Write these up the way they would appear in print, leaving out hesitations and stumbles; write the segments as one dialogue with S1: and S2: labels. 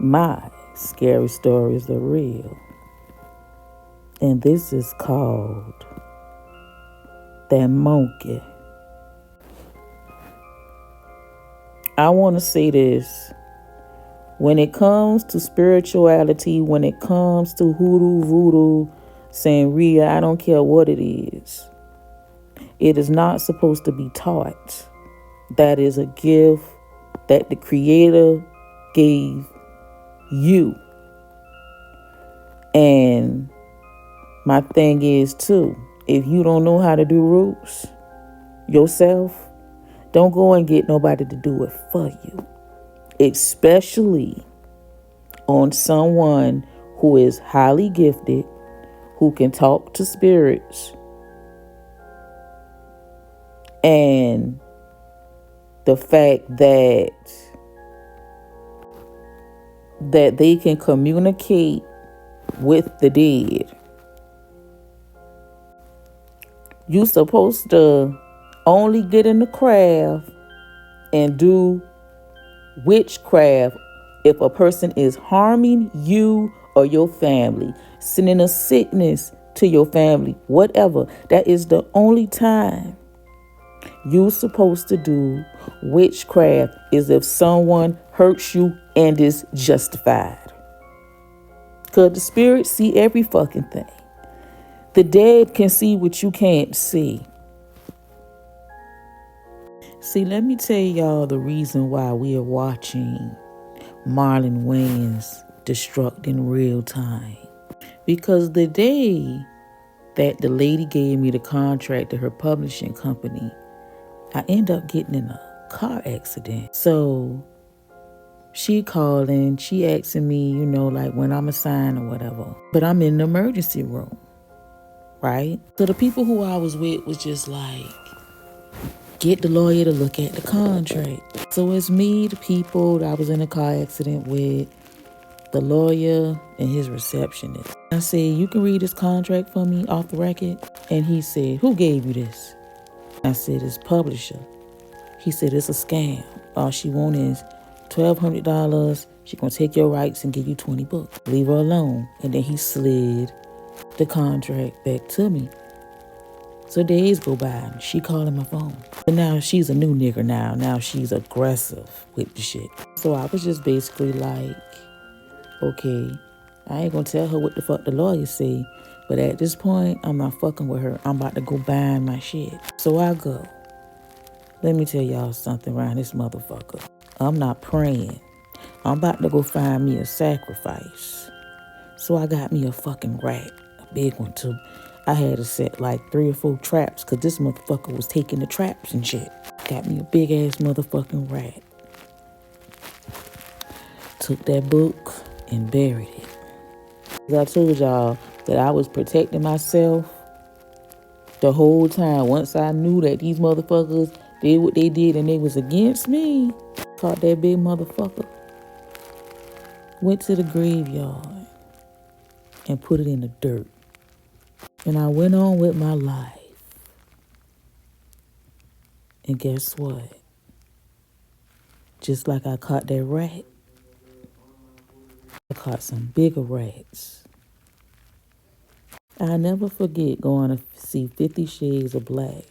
S1: My scary stories are real. And this is called That Monkey. I want to say this. When it comes to spirituality, when it comes to hoodoo, voodoo, sangria, I don't care what it is not supposed to be taught. That is a gift that the Creator gave you. And my thing is too, if you don't know how to do roots yourself, don't go and get nobody to do it for you. Especially on someone who is highly gifted, who can talk to spirits, and the fact that they can communicate with the dead. You supposed to only get in the craft and do witchcraft if a person is harming you or your family, sending a sickness to your family, whatever. That is the only time you're supposed to do witchcraft, is if someone hurts you and is justified. Because the spirits see every fucking thing. The dead can see what you can't see. See, let me tell y'all the reason why we are watching Marlon Wayans destruct in real time. Because the day that the lady gave me the contract to her publishing company, I end up getting in a car accident. So she calling, she asking me, like when I'm assigned or whatever. But I'm in the emergency room, right? So the people who I was with was just like, get the lawyer to look at the contract. So it's me, the people that I was in a car accident with, the lawyer, and his receptionist. I said, you can read this contract for me off the record? And he said, who gave you this? I said, it's publisher. He said, it's a scam. All she want is $1,200. She gonna take your rights and give you 20 books. Leave her alone. And then he slid the contract back to me. So days go by and she calling my phone. But now she's a new nigger now. Now she's aggressive with the shit. So I was just basically like, okay, I ain't gonna tell her what the fuck the lawyer say. But at this point, I'm not fucking with her. I'm about to go buying my shit. So I go. Let me tell y'all something around this motherfucker. I'm not praying. I'm about to go find me a sacrifice. So I got me a fucking rat. A big one too. I had to set like 3 or 4 traps because this motherfucker was taking the traps and shit. Got me a big ass motherfucking rat. Took that book and buried it. I told y'all that I was protecting myself the whole time. Once I knew that these motherfuckers did what they did and they was against me, caught that big motherfucker, went to the graveyard and put it in the dirt. And I went on with my life. And guess what? Just like I caught that rat, I caught some bigger rats. I never forget going to see 50 Shades of Black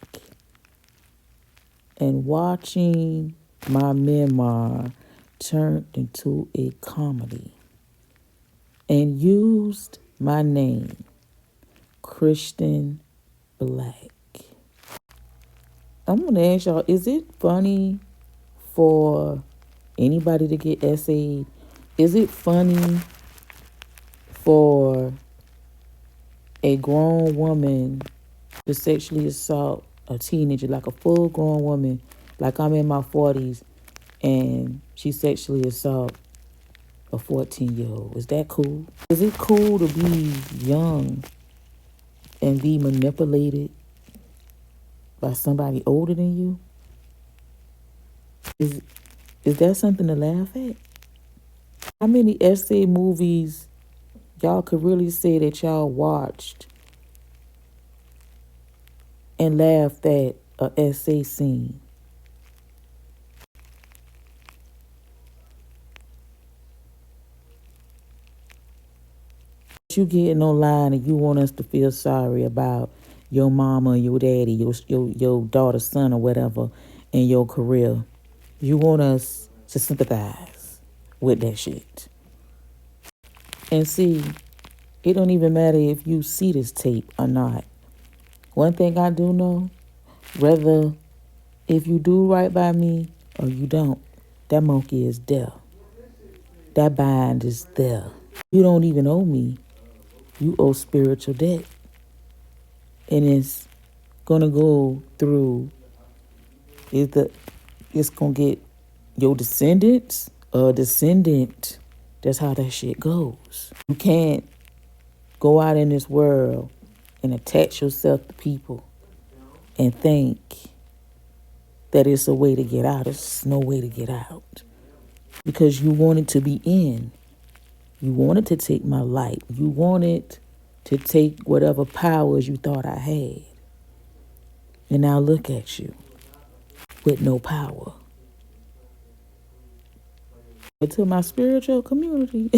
S1: and watching my memoir turned into a comedy and used my name, Christian Black. I'm going to ask y'all, is it funny for anybody to get essayed? Is it funny for a grown woman to sexually assault a teenager, like a full grown woman, like I'm in my 40s, and she sexually assault a 14-year-old? Is that cool? Is it cool to be young and be manipulated by somebody older than you? Is that something to laugh at? How many essay movies y'all could really say that y'all watched and laughed at a essay scene? you getting online and you want us to feel sorry about your mama, your daddy, your daughter's son or whatever in your career. You want us to sympathize with that shit. And see, it don't even matter if you see this tape or not. One thing I do know, whether if you do right by me or you don't, that monkey is there. That bind is there. You don't even owe me. You owe spiritual debt. And it's gonna go through it's gonna get your descendants or descendant. That's how that shit goes. You can't go out in this world and attach yourself to people and think that it's a way to get out. It's no way to get out. Because you wanted to be in. You wanted to take my light. You wanted to take whatever powers you thought I had. And now look at you with no power. But to my spiritual community,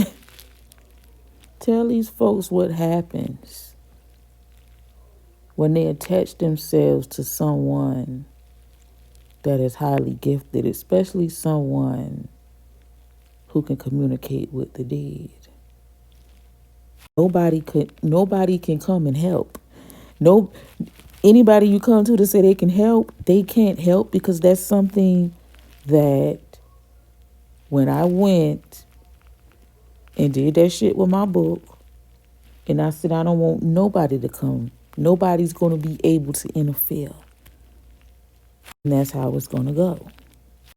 S1: tell these folks what happens when they attach themselves to someone that is highly gifted, especially someone who can communicate with the dead. Nobody can come and help. No, anybody you come to say they can help, they can't help, because that's something that when I went and did that shit with my book, and I said I don't want nobody to come. Nobody's going to be able to interfere. And that's how it's going to go.